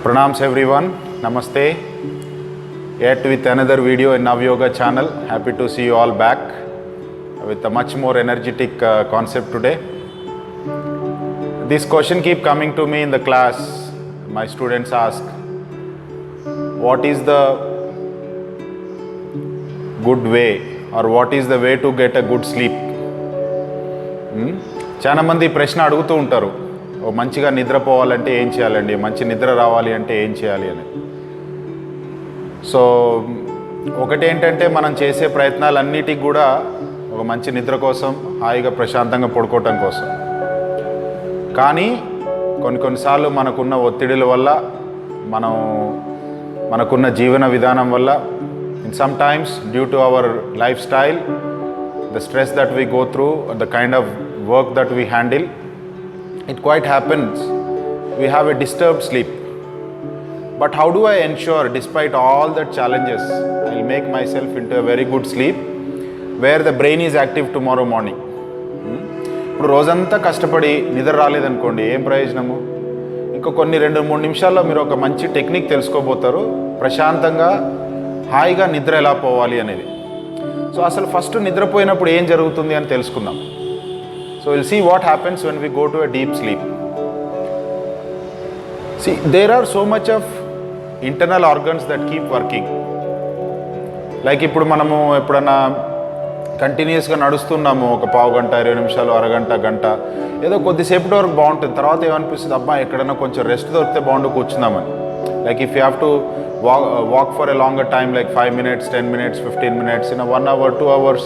Pranams everyone, Namaste. Yet with another video in Navyoga channel. Happy to see you all back with a much more energetic concept today. This question keep coming to me in the class. My students ask, what is the good way or what is the way to get a good sleep? చాలా మంది ప్రశ్న అడుగుతూ ఉంటారు, ఓ మంచిగా నిద్రపోవాలంటే ఏం చేయాలండి, మంచి నిద్ర రావాలి అంటే ఏం చేయాలి అని. సో ఒకటి ఏంటంటే మనం చేసే ప్రయత్నాలన్నిటికి కూడా ఒక మంచి నిద్ర కోసం, హాయిగా ప్రశాంతంగా పడుకోవటం కోసం. కానీ కొన్నిసార్లు మనకున్న ఒత్తిడిల వల్ల, మనకున్న జీవన విధానం వల్ల, in some times due to our life style, the stress that we go through, the kind of work that we handle, it quite happens we have a disturbed sleep. But how do I ensure, despite all the challenges, I'll make myself into a very good sleep where the brain is active tomorrow morning? ఇప్పుడు రోజంతా కష్టపడి నిద్ర రాలేదనుకోండి, ఏం ప్రయోజనము? ఇంకో కొన్ని 2-3 నిమిషాల్లో మీరు ఒక మంచి టెక్నిక్ తెలుసుకోబోతారు, ప్రశాంతంగా హాయిగా నిద్ర ఎలా పోవాలి అనేది. సో అసలు ఫస్ట్ నిద్రపోయినప్పుడు ఏం జరుగుతుంది అని తెలుసుకుందాం. So will see what happens when we go to a deep sleep. See, there are so much of internal organs that keep working. Like ఇప్పుడు మనము ఎప్పుడన్నా కంటిన్యూస్గా నడుస్తున్నాము, ఒక పావు గంట, 20 నిమిషాలు, అరగంట, గంట, ఏదో కొద్దిసేపటి వరకు బాగుంటుంది. తర్వాత ఏమనిపిస్తుంది, అబ్బా ఎక్కడైనా కొంచెం రెస్ట్ దొరికితే బాగుండు, కూర్చుందామని. Like if you have to walk for a longer time, like 5 minutes, 10 minutes, 15 minutes, 1 hour, 2 hours,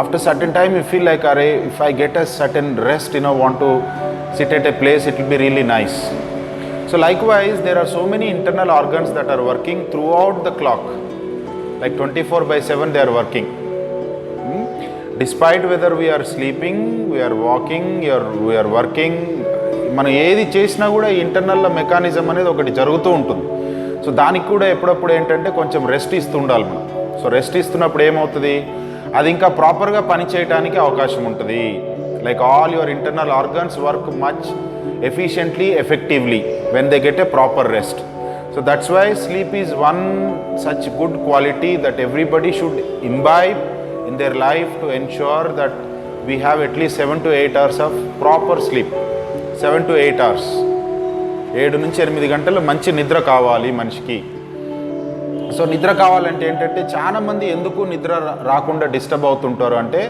after certain time you feel like, array, if I get a certain rest, want to sit at a place, it will be really nice. So likewise, there are so many internal organs that are working throughout the clock, like 24/7 they are working. Despite whether we are sleeping, we are walking, we are working, మనం ఏది చేసినా కూడా internal mechanism అనేది ఒకటి జరుగుతూ ఉంటుంది. So దానికి కూడా ఎప్పుడప్పుడు ఏంటంటే కొంచెం రెస్ట్ ఇస్తూ ఉండాలి మనం. సో రెస్ట్ ఇస్తున్నప్పుడు ఏమవుతుంది, అది ఇంకా ప్రాపర్గా పనిచేయడానికి అవకాశం ఉంటుంది. Like all your internal organs work much efficiently, effectively when they get a proper rest. So that's why sleep is one such good quality that everybody should imbibe in their life to ensure that we have at least 7 to 8 hours of proper sleep. 7 to 8 hours, 7 నుంచి 8 గంటలు మంచి నిద్ర కావాలి మనిషికి. So నిద్ర కావాలంటే ఏంటంటే, చాలామంది ఎందుకు నిద్ర రాకుండా డిస్టర్బ్ అవుతుంటారు అంటే,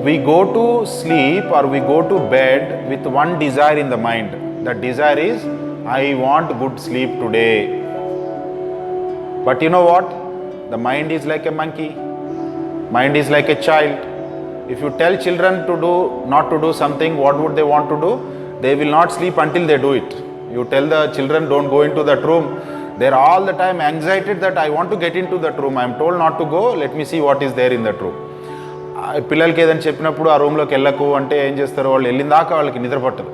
we go to sleep are we go to bed with one desire in the mind. That desire is, I want good sleep today. But you know what, the mind is like a monkey, mind is like a child. If you tell children not to do something, what would they want to do? They will not sleep until they do it. You tell the children, don't go into that room, they're all the time anxiety that I want to get into that room, I am told not to go, let me see what is there in that room. పిల్లలకి ఏదైనా చెప్పినప్పుడు ఆ రూమ్లోకి వెళ్ళకు అంటే ఏం చేస్తారు, వాళ్ళు వెళ్ళిన దాకా వాళ్ళకి నిద్ర పట్టదు.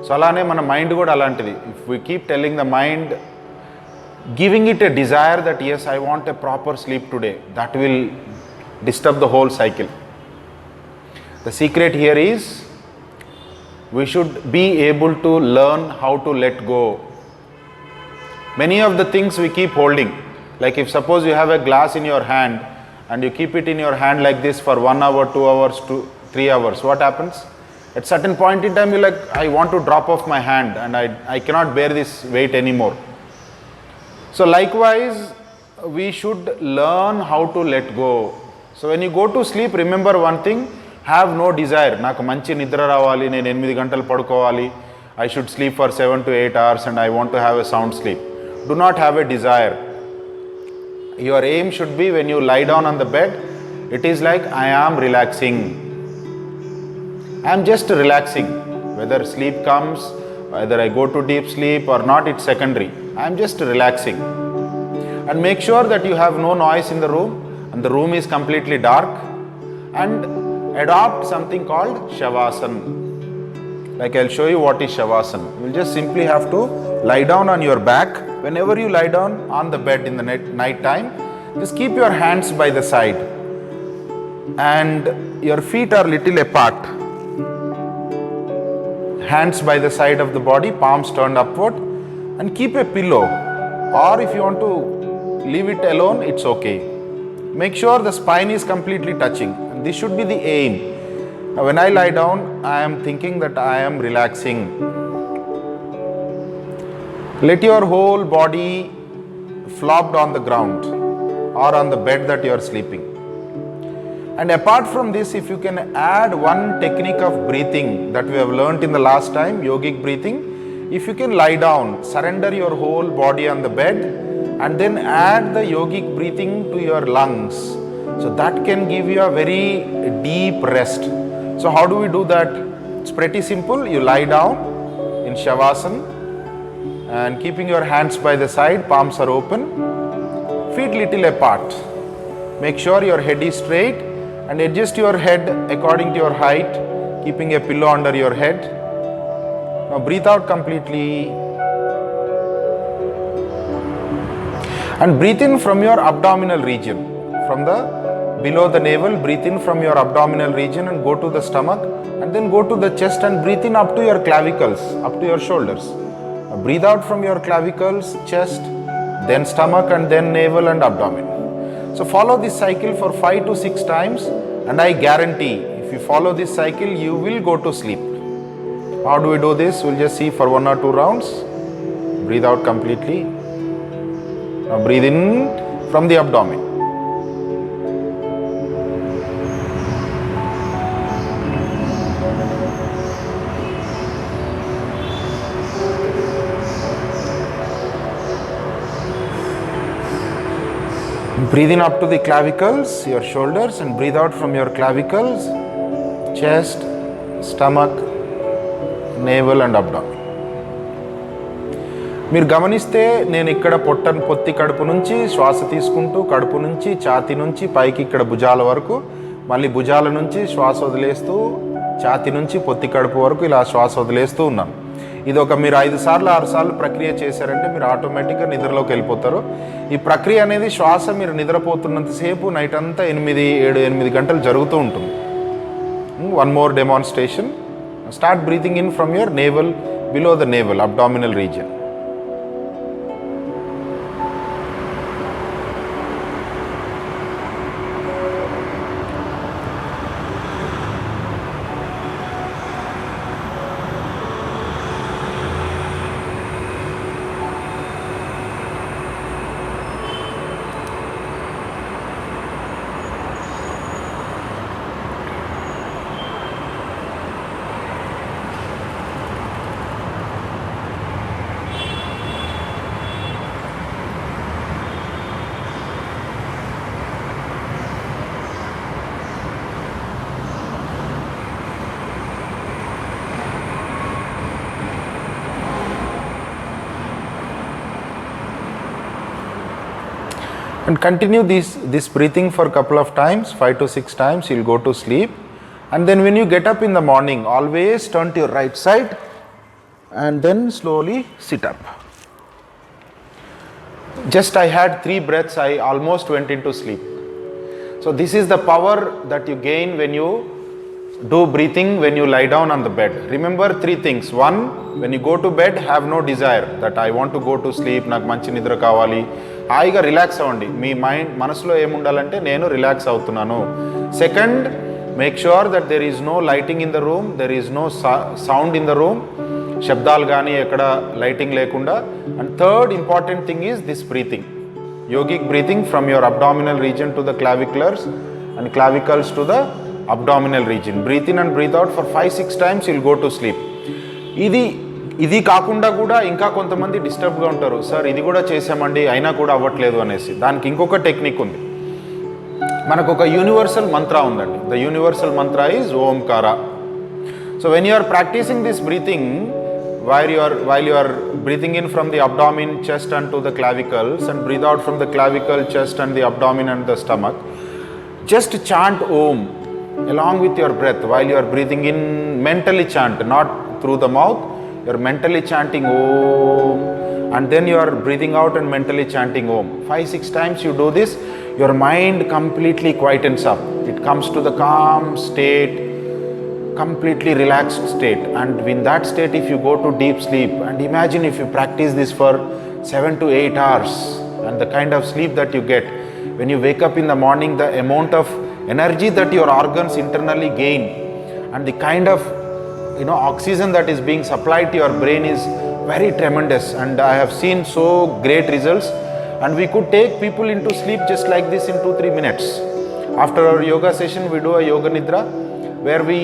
సో అలానే మన మైండ్ కూడా అలాంటిది. If we keep telling the mind, giving it a desire that yes, I want a proper sleep today, that will disturb the whole cycle. The secret here is, we should be able to learn how to let go. Many of the things we keep holding, like if suppose you have a glass in your hand and you keep it in your hand like this for 1 hour, 2 hours, 3 hours, what happens? At certain point in time, you like, I want to drop off my hand and I cannot bear this weight anymore. So likewise, we should learn how to let go. So when you go to sleep, remember one thing, have no desire, నాకు మంచి నిద్ర రావాలి, నేను 8 గంటలు పడుకోవాలి, I should sleep for 7 to 8 hours and I want to have a sound sleep. Do not have a desire. Your aim should be, when you lie down on the bed, it is like I am relaxing, I am just relaxing. Whether sleep comes, whether I go to deep sleep or not, it's secondary. I am just relaxing. And make sure that you have no noise in the room and the room is completely dark. And adopt something called Shavasana. Like I'll show you what is Shavasana. You'll just simply have to lie down on your back. Whenever you lie down on the bed in the night time, just keep your hands by the side and your feet are little apart. Hands by the side of the body, palms turned upward, and keep a pillow, or if you want to leave it alone, it's okay. Make sure the spine is completely touching, and this should be the aim. Now, when I lie down, I am thinking that I am relaxing. Let your whole body flopped on the ground or on the bed that you are sleeping. And apart from this, if you can add one technique of breathing that we have learnt in the last time, yogic breathing, if you can lie down, surrender your whole body on the bed, and then add the yogic breathing to your lungs. So that can give you a very deep rest. So how do we do that? It's pretty simple. You lie down in Shavasana and keeping your hands by the side, palms are open, feet little apart. Make sure your head is straight and adjust your head according to your height, keeping a pillow under your head. Now breathe out completely. And breathe in from your abdominal region. From the below the navel, breathe in from your abdominal region and go to the stomach, and then go to the chest and breathe in up to your clavicles, up to your shoulders. Now breathe out from your clavicles, chest, then stomach, and then navel and abdomen. So follow this cycle for 5 to 6 times, and I guarantee if you follow this cycle, you will go to sleep. How do we do this? We'll just see for 1 or 2 rounds. Breathe out completely. Now breathe in from the abdomen. Breathe in up to the clavicles, your shoulders, and breathe out from your clavicles, chest, stomach, navel and abdomen. మీరు గమనిస్తే నేను ఇక్కడ పొత్తి కడుపు నుంచి శ్వాస తీసుకుంటూ కడుపు నుంచి ఛాతీ నుంచి పైకి ఇక్కడ భుజాల వరకు, మళ్ళీ భుజాల నుంచి శ్వాస వదిలేస్తూ ఛాతీ నుంచి పొత్తి కడుపు వరకు ఇలా శ్వాస వదిలేస్తూ ఉన్నాను. ఇది ఒక మీరు 5 సార్లు 6 సార్లు ప్రక్రియ చేశారంటే మీరు ఆటోమేటిక్గా నిద్రలోకి వెళ్ళిపోతారు. ఈ ప్రక్రియ అనేది శ్వాస మీరు నిద్రపోతున్నంతసేపు నైట్ అంతా 7-8 గంటలు జరుగుతూ ఉంటుంది. 1 more demonstration. Start breathing in from your navel, below the navel, abdominal region. And continue this breathing for a couple of times, 5 to 6 times, you'll go to sleep. And then when you get up in the morning, always turn to your right side and then slowly sit up. Just I had 3 breaths, I almost went into sleep. So this is the power that you gain when you do breathing when you lie down on the bed. Remember 3 things. 1, when you go to bed, have no desire that I want to go to sleep, నాకు మంచి నిద్ర కావాలి. హాయిగా relax అవ్వండి. మీ మనసులో ఏముండాలంటే నేను relax అవుతున్నాను. Second, make sure that there is no lighting in the room, there is no sound in the room, శబ్దాలు కానీ ఎక్కడ లైటింగ్ లేకుండా. And third important thing is this breathing, yogic breathing from your abdominal region to the claviculars and clavicles to the abdominal region. Breathe in and breathe out for 5-6 times, you'll go to sleep. ఇది కాకుండా కూడా ఇంకా కొంతమంది డిస్టర్బ్గా ఉంటారు, sir ఇది కూడా చేసామండి అయినా కూడా అవ్వట్లేదు అనేసి. దానికి ఇంకొక టెక్నిక్ ఉంది. మనకు ఒక యూనివర్సల్ మంత్ర ఉందండి. The universal mantra is Omkara. So when you are practicing this breathing, while you are breathing in from the abdomen, chest and to the clavicles, and breathe out from the clavicle, chest and the abdomen and the stomach, just chant Om along with your breath. While you are breathing in, mentally chant, not through the mouth. You are mentally chanting Om, and then you are breathing out and mentally chanting Om. 5-6 times you do this, your mind completely quietens up. It comes to the calm state, completely relaxed state, and in that state if you go to deep sleep, and imagine if you practice this for 7 to 8 hours, and the kind of sleep that you get when you wake up in the morning, the amount of energy that your organs internally gain, and the kind of oxygen that is being supplied to your brain is very tremendous. And I have seen so great results, and we could take people into sleep just like this in 2-3 minutes. After our yoga session, we do a yoga nidra where we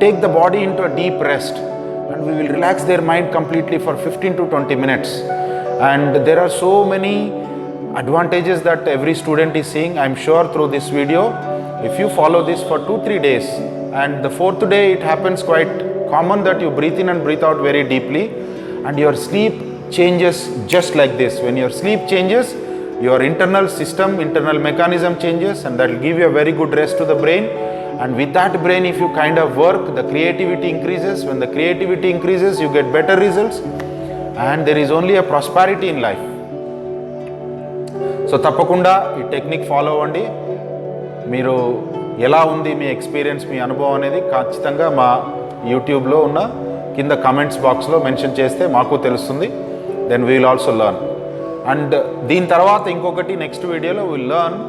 take the body into a deep rest, and we will relax their mind completely for 15 to 20 minutes. And there are so many advantages that every student is seeing, I'm sure, through this video. If you follow this for 2-3 days, and the 4th day it happens quite common that you breathe in and breathe out very deeply, and your sleep changes just like this. When your sleep changes, your internal system, internal mechanism changes, and that will give you a very good rest to the brain. And with that brain, if you kind of work, the creativity increases. When the creativity increases, you get better results, and there is only a prosperity in life. So తప్పకుండా ఈ technique follow అవ్వండి. మీరు ఎలా ఉంది మీ experience, మీ అనుభవం అనేది ఖచ్చితంగా మా యూట్యూబ్లో ఉన్న కింద కమెంట్స్ బాక్స్లో మెన్షన్ చేస్తే మాకు తెలుస్తుంది. Then we will also learn. And దీని తర్వాత ఇంకొకటి నెక్స్ట్ వీడియోలో will learn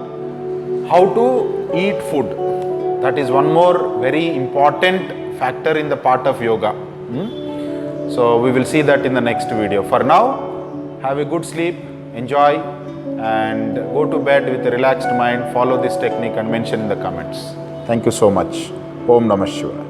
how to eat food. That is one more very important factor in the part of yoga. So we will see that in the next video. For now, have a good sleep, enjoy, and go to bed with a relaxed mind. Follow this technique and mention in the comments. Thank you so much. Om Namah Shivaya.